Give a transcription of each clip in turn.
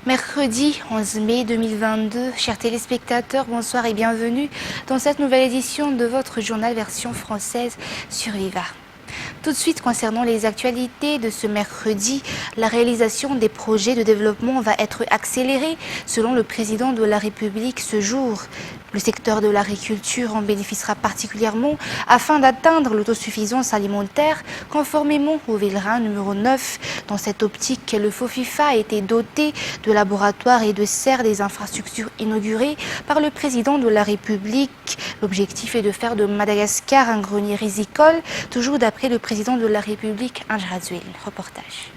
Mercredi 11 mai 2022, chers téléspectateurs, bonsoir et bienvenue dans cette nouvelle édition de votre journal version française sur Viva. Tout de suite, concernant les actualités de ce mercredi, la réalisation des projets de développement va être accélérée selon le président de la République ce jour. Le secteur de l'agriculture en bénéficiera particulièrement afin d'atteindre l'autosuffisance alimentaire conformément au Vélin numéro 9. Dans cette optique, le FOFIFA a été doté de laboratoires et de serres des infrastructures inaugurées par le président de la République. L'objectif est de faire de Madagascar un grenier rizicole, toujours d'après le président de la République, Ange Razuel. Reportage.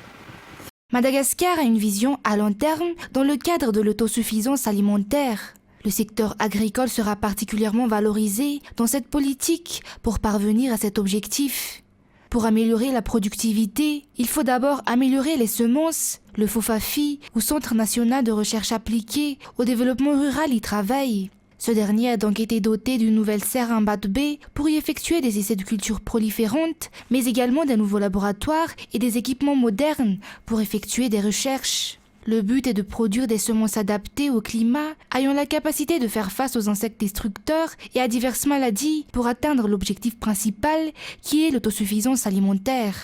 Madagascar a une vision à long terme dans le cadre de l'autosuffisance alimentaire. Le secteur agricole sera particulièrement valorisé dans cette politique pour parvenir à cet objectif. Pour améliorer la productivité, il faut d'abord améliorer les semences. Le FOFAFI, ou Centre national de recherche appliquée au développement rural, y travaille. Ce dernier a donc été doté d'une nouvelle serre en bas de baie pour y effectuer des essais de cultures proliférantes, mais également d'un nouveau laboratoire et des équipements modernes pour effectuer des recherches. Le but est de produire des semences adaptées au climat, ayant la capacité de faire face aux insectes destructeurs et à diverses maladies pour atteindre l'objectif principal qui est l'autosuffisance alimentaire.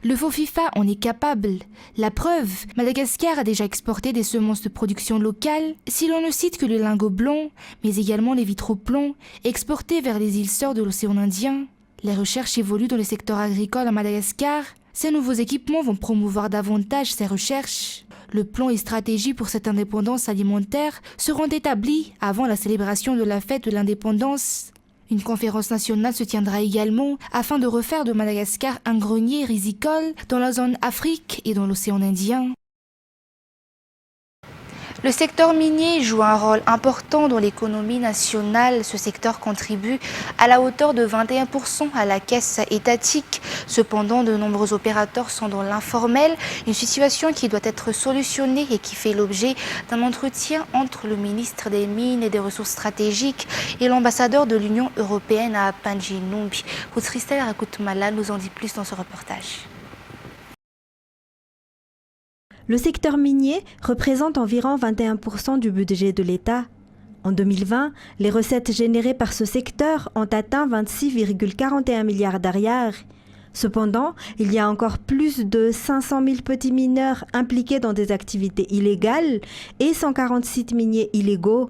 Le FOFIFA en est capable. La preuve, Madagascar a déjà exporté des semences de production locale, si l'on ne cite que le lingot blanc, mais également les vitraux plomb, exportés vers les îles sœurs de l'océan Indien. Les recherches évoluent dans le secteur agricole à Madagascar. Ces nouveaux équipements vont promouvoir davantage ces recherches. Le plan et stratégie pour cette indépendance alimentaire seront établis avant la célébration de la fête de l'indépendance. Une conférence nationale se tiendra également afin de refaire de Madagascar un grenier rizicole dans la zone Afrique et dans l'océan Indien. Le secteur minier joue un rôle important dans l'économie nationale. Ce secteur contribue à la hauteur de 21% à la caisse étatique. Cependant, de nombreux opérateurs sont dans l'informel, une situation qui doit être solutionnée et qui fait l'objet d'un entretien entre le ministre des Mines et des Ressources stratégiques et l'ambassadeur de l'Union européenne à Panjinumbi. Christelle Rakoutmala nous en dit plus dans ce reportage. Le secteur minier représente environ 21% du budget de l'État. En 2020, les recettes générées par ce secteur ont atteint 26,41 milliards d'ariars. Cependant, il y a encore plus de 500 000 petits mineurs impliqués dans des activités illégales et 140 sites miniers illégaux.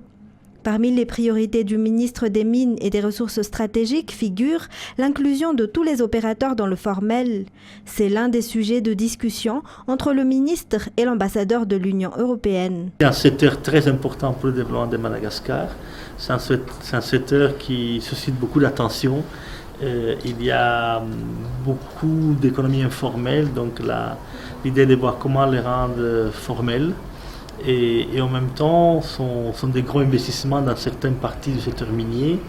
Parmi les priorités du ministre des Mines et des Ressources stratégiques figure l'inclusion de tous les opérateurs dans le formel. C'est l'un des sujets de discussion entre le ministre et l'ambassadeur de l'Union européenne. C'est un secteur très important pour le développement de Madagascar. C'est un secteur qui suscite beaucoup d'attention. Il y a beaucoup d'économies informelles, donc l'idée de voir comment les rendre formelles. Et en même temps, sont des gros investissements dans certaines parties du secteur minier.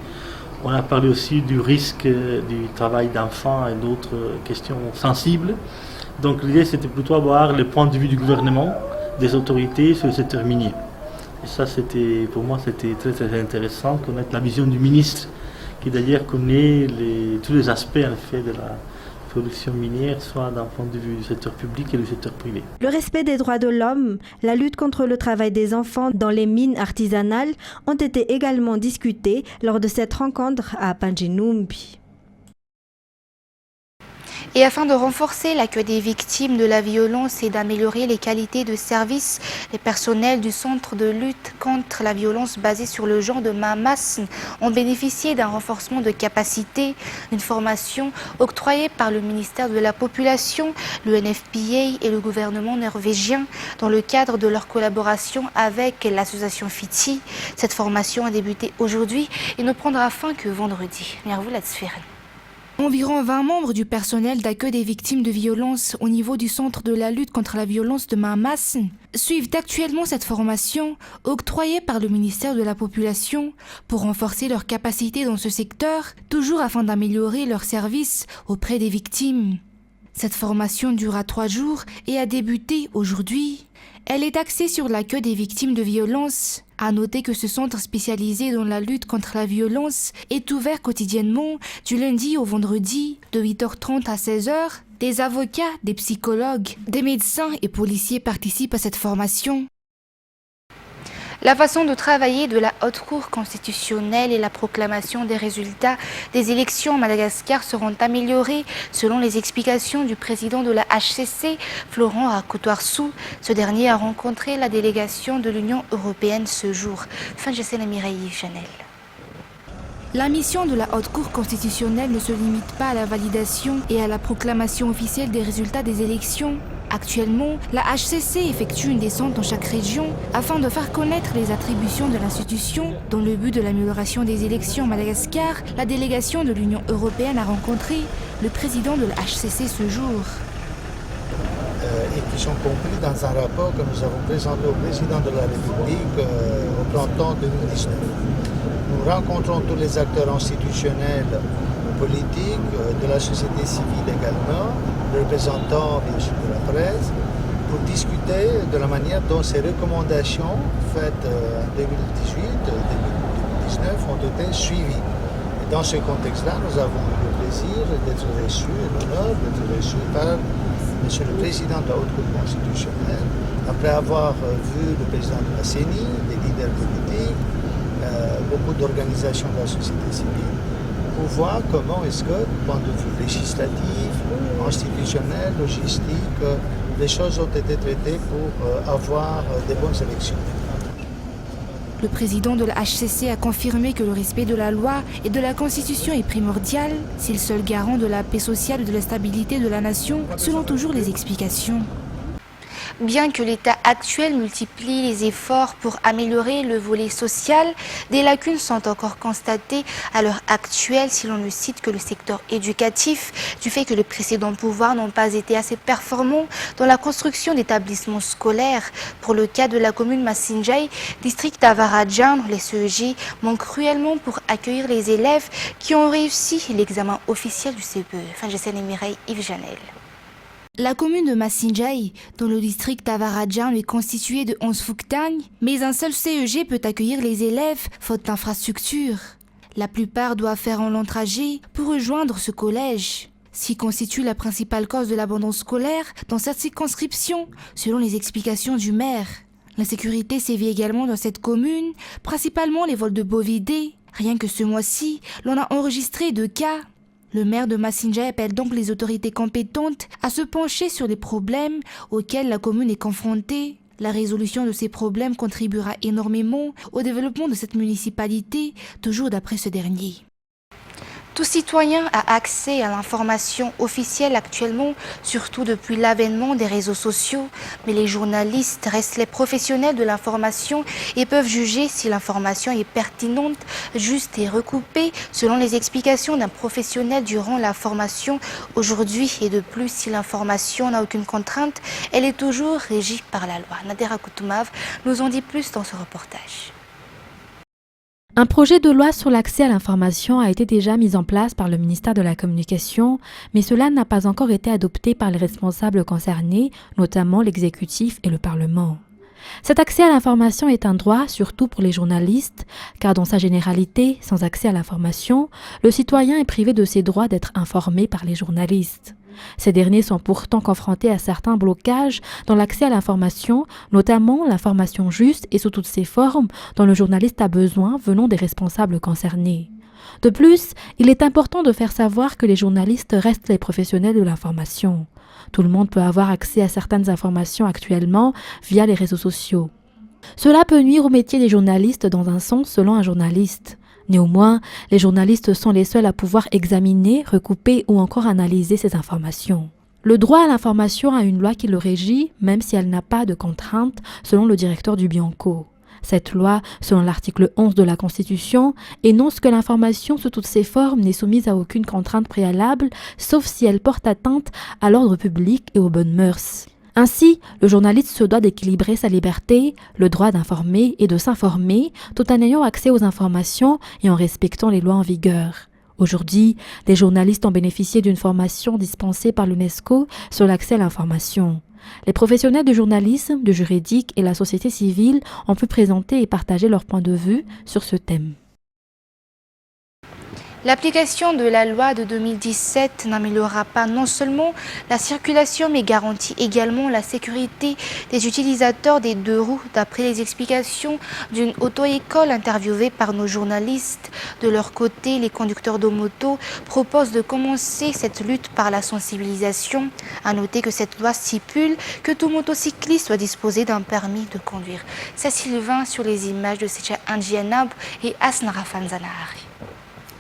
On a parlé aussi du risque du travail d'enfants et d'autres questions sensibles. Donc l'idée, c'était plutôt avoir le point de vue du gouvernement, des autorités sur le secteur minier. Et ça, pour moi, c'était très, très intéressant, connaître la vision du ministre, qui d'ailleurs connaît tous les aspects en effet de la production minière, soit d'un point de vue du secteur public et du secteur privé. Le respect des droits de l'homme, la lutte contre le travail des enfants dans les mines artisanales ont été également discutés lors de cette rencontre à Panjinumbi. Et afin de renforcer l'accueil des victimes de la violence et d'améliorer les qualités de service, les personnels du Centre de lutte contre la violence basée sur le genre de Mamas ont bénéficié d'un renforcement de capacité, une formation octroyée par le ministère de la Population, le NFPA et le gouvernement norvégien dans le cadre de leur collaboration avec l'association FITI. Cette formation a débuté aujourd'hui et ne prendra fin que vendredi. Environ 20 membres du personnel d'accueil des victimes de violences au niveau du Centre de la lutte contre la violence de Mamas suivent actuellement cette formation octroyée par le ministère de la Population pour renforcer leurs capacités dans ce secteur, toujours afin d'améliorer leurs services auprès des victimes. Cette formation durera 3 jours et a débuté aujourd'hui. Elle est axée sur l'accueil des victimes de violences. À noter que ce centre spécialisé dans la lutte contre la violence est ouvert quotidiennement du lundi au vendredi de 8h30 à 16h. Des avocats, des psychologues, des médecins et policiers participent à cette formation. La façon de travailler de la Haute Cour constitutionnelle et la proclamation des résultats des élections à Madagascar seront améliorées selon les explications du président de la HCC, Florent Rakotoarsou. Ce dernier a rencontré la délégation de l'Union européenne ce jour. Fin de la Mireille Chanel. La mission de la Haute Cour constitutionnelle ne se limite pas à la validation et à la proclamation officielle des résultats des élections. Actuellement, la HCC effectue une descente dans chaque région afin de faire connaître les attributions de l'institution. Dans le but de l'amélioration des élections à Madagascar, la délégation de l'Union européenne a rencontré le président de la HCC ce jour. Et qui sont compris dans un rapport que nous avons présenté au président de la République au printemps 2019. Nous rencontrons tous les acteurs institutionnels, politiques, de la société civile également, les représentants bien sûr de la presse, pour discuter de la manière dont ces recommandations faites en 2018-2019 ont été suivies. Et dans ce contexte-là, nous avons eu le plaisir d'être reçus, l'honneur d'être reçus par Monsieur le Président de la Haute Cour constitutionnelle, après avoir vu le président de la CENI, des leaders politiques, beaucoup d'organisations de la société civile, pour voir comment est-ce que, du point de vue législatif, institutionnel, logistique, les choses ont été traitées pour avoir des bonnes élections. Le président de la HCC a confirmé que le respect de la loi et de la Constitution est primordial. C'est le seul garant de la paix sociale et de la stabilité de la nation, selon toujours les explications. Bien que l'État actuel multiplie les efforts pour améliorer le volet social, des lacunes sont encore constatées à l'heure actuelle si l'on ne cite que le secteur éducatif, du fait que les précédents pouvoirs n'ont pas été assez performants dans la construction d'établissements scolaires. Pour le cas de la commune Massinjay, district d'Avaradjan, les CEJ manquent cruellement pour accueillir les élèves qui ont réussi l'examen officiel du CPE. Enfin, j'essaie les Mireille Yves Janel. La commune de Massinjay, dont le district d'Avaradjan est constitué de 11 fouktangs, mais un seul CEG peut accueillir les élèves, faute d'infrastructures. La plupart doivent faire un long trajet pour rejoindre ce collège, ce qui constitue la principale cause de l'abandon scolaire dans cette circonscription, selon les explications du maire. L'insécurité sévit également dans cette commune, principalement les vols de bovidés. Rien que ce mois-ci, l'on a enregistré 2 cas. Le maire de Massinjay appelle donc les autorités compétentes à se pencher sur les problèmes auxquels la commune est confrontée. La résolution de ces problèmes contribuera énormément au développement de cette municipalité, toujours d'après ce dernier. Tout citoyen a accès à l'information officielle actuellement, surtout depuis l'avènement des réseaux sociaux. Mais les journalistes restent les professionnels de l'information et peuvent juger si l'information est pertinente, juste et recoupée selon les explications d'un professionnel durant la formation aujourd'hui. Et de plus, si l'information n'a aucune contrainte, elle est toujours régie par la loi. Nadera Koutumav nous en dit plus dans ce reportage. Un projet de loi sur l'accès à l'information a été déjà mis en place par le ministère de la Communication, mais cela n'a pas encore été adopté par les responsables concernés, notamment l'exécutif et le Parlement. Cet accès à l'information est un droit, surtout pour les journalistes, car dans sa généralité, sans accès à l'information, le citoyen est privé de ses droits d'être informé par les journalistes. Ces derniers sont pourtant confrontés à certains blocages dans l'accès à l'information, notamment l'information juste et sous toutes ses formes dont le journaliste a besoin venant des responsables concernés. De plus, il est important de faire savoir que les journalistes restent les professionnels de l'information. Tout le monde peut avoir accès à certaines informations actuellement via les réseaux sociaux. Cela peut nuire au métier des journalistes dans un sens selon un journaliste. Néanmoins, les journalistes sont les seuls à pouvoir examiner, recouper ou encore analyser ces informations. Le droit à l'information a une loi qui le régit, même si elle n'a pas de contraintes, selon le directeur du Bianco. Cette loi, selon l'article 11 de la Constitution, énonce que l'information sous toutes ses formes n'est soumise à aucune contrainte préalable, sauf si elle porte atteinte à l'ordre public et aux bonnes mœurs. Ainsi, le journaliste se doit d'équilibrer sa liberté, le droit d'informer et de s'informer, tout en ayant accès aux informations et en respectant les lois en vigueur. Aujourd'hui, les journalistes ont bénéficié d'une formation dispensée par l'UNESCO sur l'accès à l'information. Les professionnels du journalisme, du juridique et la société civile ont pu présenter et partager leur point de vue sur ce thème. L'application de la loi de 2017 n'améliorera pas non seulement la circulation, mais garantit également la sécurité des utilisateurs des deux roues, d'après les explications d'une auto-école interviewée par nos journalistes. De leur côté, les conducteurs de moto proposent de commencer cette lutte par la sensibilisation. À noter que cette loi stipule que tout motocycliste doit disposer d'un permis de conduire. C'est Sylvain sur les images de Secha Anjianab et Asnara Fanzanahari.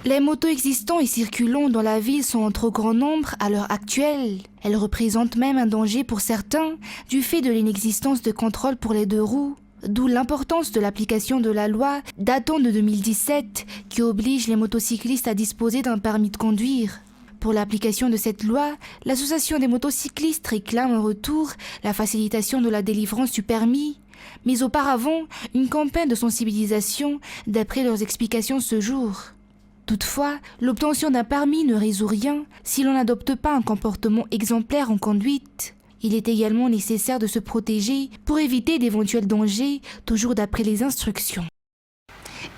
Les motos existants et circulant dans la ville sont en trop grand nombre à l'heure actuelle. Elles représentent même un danger pour certains du fait de l'inexistence de contrôle pour les deux roues. D'où l'importance de l'application de la loi datant de 2017 qui oblige les motocyclistes à disposer d'un permis de conduire. Pour l'application de cette loi, l'association des motocyclistes réclame en retour la facilitation de la délivrance du permis, mais auparavant une campagne de sensibilisation d'après leurs explications ce jour. Toutefois, l'obtention d'un permis ne résout rien si l'on n'adopte pas un comportement exemplaire en conduite. Il est également nécessaire de se protéger pour éviter d'éventuels dangers, toujours d'après les instructions.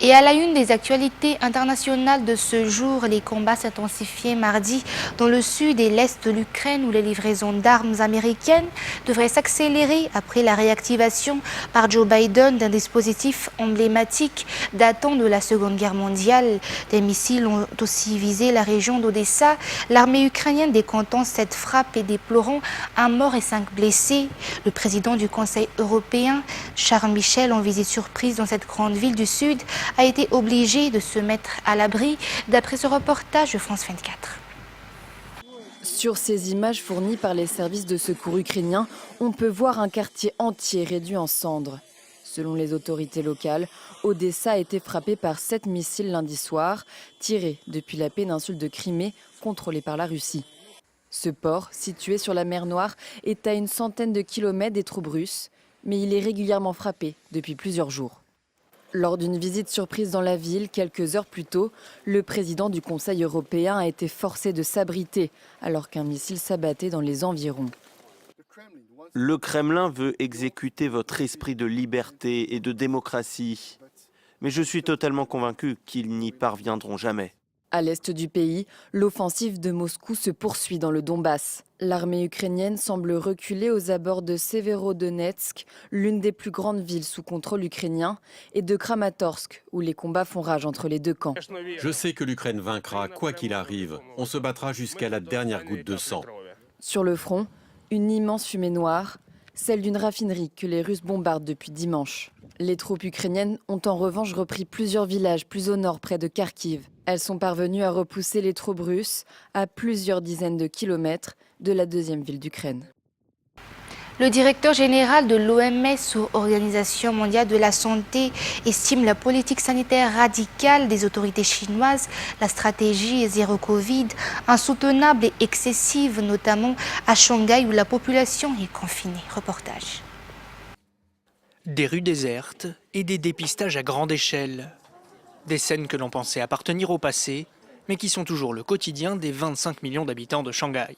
Et à la une des actualités internationales de ce jour, les combats s'intensifiaient mardi dans le sud et l'est de l'Ukraine où les livraisons d'armes américaines devraient s'accélérer après la réactivation par Joe Biden d'un dispositif emblématique datant de la Seconde Guerre mondiale. Des missiles ont aussi visé la région d'Odessa, l'armée ukrainienne décomptant cette frappe et déplorant un mort et 5 blessés. Le président du Conseil européen, Charles Michel, en visite surprise dans cette grande ville du sud, a été obligé de se mettre à l'abri, d'après ce reportage de France 24. Sur ces images fournies par les services de secours ukrainiens, on peut voir un quartier entier réduit en cendres. Selon les autorités locales, Odessa a été frappée par 7 missiles lundi soir, tirés depuis la péninsule de Crimée, contrôlée par la Russie. Ce port, situé sur la mer Noire, est à une centaine de kilomètres des troupes russes, mais il est régulièrement frappé depuis plusieurs jours. Lors d'une visite surprise dans la ville, quelques heures plus tôt, le président du Conseil européen a été forcé de s'abriter alors qu'un missile s'abattait dans les environs. Le Kremlin veut exécuter votre esprit de liberté et de démocratie. Mais je suis totalement convaincu qu'ils n'y parviendront jamais. À l'est du pays, l'offensive de Moscou se poursuit dans le Donbass. L'armée ukrainienne semble reculer aux abords de Severodonetsk, l'une des plus grandes villes sous contrôle ukrainien, et de Kramatorsk, où les combats font rage entre les deux camps. Je sais que l'Ukraine vaincra, quoi qu'il arrive. On se battra jusqu'à la dernière goutte de sang. Sur le front, une immense fumée noire, celle d'une raffinerie que les Russes bombardent depuis dimanche. Les troupes ukrainiennes ont en revanche repris plusieurs villages plus au nord près de Kharkiv. Elles sont parvenues à repousser les troupes russes à plusieurs dizaines de kilomètres de la deuxième ville d'Ukraine. Le directeur général de l'OMS, ou Organisation mondiale de la santé, estime la politique sanitaire radicale des autorités chinoises, la stratégie zéro Covid, insoutenable et excessive, notamment à Shanghai où la population est confinée. Reportage. Des rues désertes et des dépistages à grande échelle. Des scènes que l'on pensait appartenir au passé, mais qui sont toujours le quotidien des 25 millions d'habitants de Shanghai.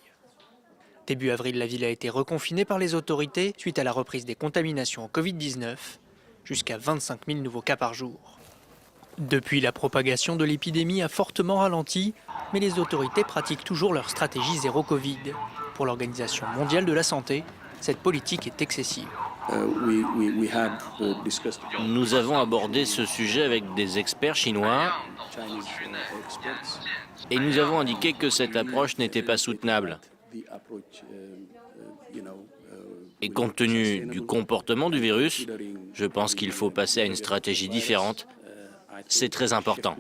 Début avril, la ville a été reconfinée par les autorités suite à la reprise des contaminations au Covid-19, jusqu'à 25 000 nouveaux cas par jour. Depuis, la propagation de l'épidémie a fortement ralenti, mais les autorités pratiquent toujours leur stratégie zéro Covid. Pour l'Organisation mondiale de la santé, cette politique est excessive. Nous avons abordé ce sujet avec des experts chinois et nous avons indiqué que cette approche n'était pas soutenable. Et compte tenu du comportement du virus, je pense qu'il faut passer à une stratégie différente. C'est très important.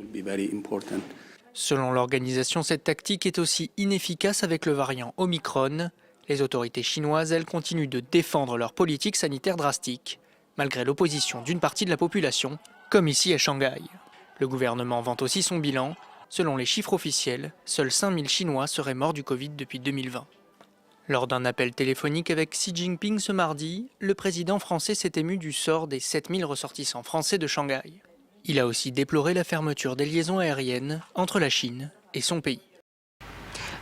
Selon l'organisation, cette tactique est aussi inefficace avec le variant Omicron. Les autorités chinoises, elles, continuent de défendre leur politique sanitaire drastique, malgré l'opposition d'une partie de la population, comme ici à Shanghai. Le gouvernement vante aussi son bilan. Selon les chiffres officiels, seuls 5000 Chinois seraient morts du Covid depuis 2020. Lors d'un appel téléphonique avec Xi Jinping ce mardi, le président français s'est ému du sort des 7000 ressortissants français de Shanghai. Il a aussi déploré la fermeture des liaisons aériennes entre la Chine et son pays.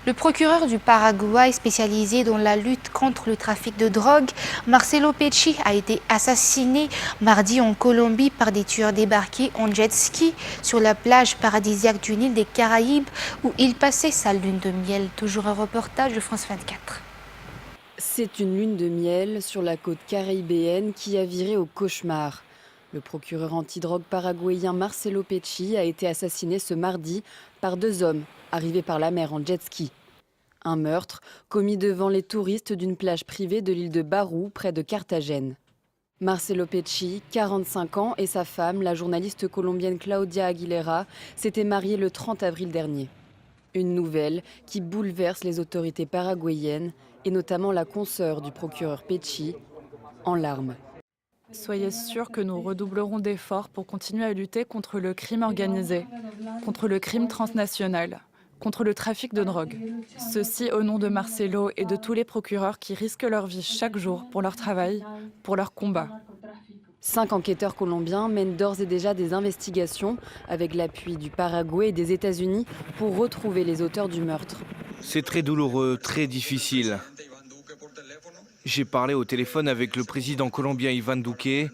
Le procureur du Paraguay spécialisé dans la lutte contre le trafic de drogue, Marcelo Pecci, a été assassiné mardi en Colombie par des tueurs débarqués en jet ski sur la plage paradisiaque d'une île des Caraïbes où il passait sa lune de miel. Toujours un reportage de France 24. C'est une lune de miel sur la côte caribéenne qui a viré au cauchemar. Le procureur antidrogue paraguayen Marcelo Pecci a été assassiné ce mardi par 2 hommes arrivés par la mer en jet ski. Un meurtre commis devant les touristes d'une plage privée de l'île de Barú, près de Carthagène. Marcelo Pecci, 45 ans, et sa femme, la journaliste colombienne Claudia Aguilera, s'étaient mariés le 30 avril dernier. Une nouvelle qui bouleverse les autorités paraguayennes et notamment la consoeur du procureur Pecci, en larmes. Soyez sûrs que nous redoublerons d'efforts pour continuer à lutter contre le crime organisé, contre le crime transnational, contre le trafic de drogue. Ceci au nom de Marcelo et de tous les procureurs qui risquent leur vie chaque jour pour leur travail, pour leur combat. 5 enquêteurs colombiens mènent d'ores et déjà des investigations avec l'appui du Paraguay et des États-Unis pour retrouver les auteurs du meurtre. C'est très douloureux, très difficile. J'ai parlé au téléphone avec le président colombien Iván Duque et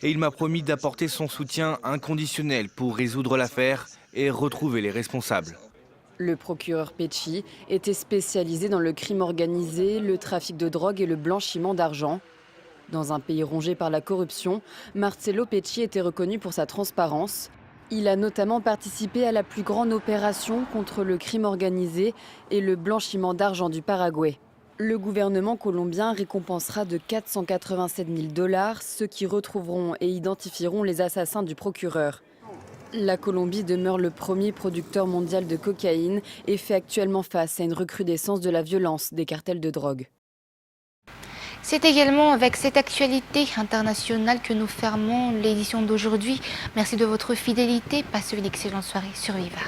il m'a promis d'apporter son soutien inconditionnel pour résoudre l'affaire et retrouver les responsables. Le procureur Pecci était spécialisé dans le crime organisé, le trafic de drogue et le blanchiment d'argent. Dans un pays rongé par la corruption, Marcelo Pecci était reconnu pour sa transparence. Il a notamment participé à la plus grande opération contre le crime organisé et le blanchiment d'argent du Paraguay. Le gouvernement colombien récompensera de 487 000 $, ceux qui retrouveront et identifieront les assassins du procureur. La Colombie demeure le premier producteur mondial de cocaïne et fait actuellement face à une recrudescence de la violence des cartels de drogue. C'est également avec cette actualité internationale que nous fermons l'édition d'aujourd'hui. Merci de votre fidélité. Passez une excellente soirée sur Viva.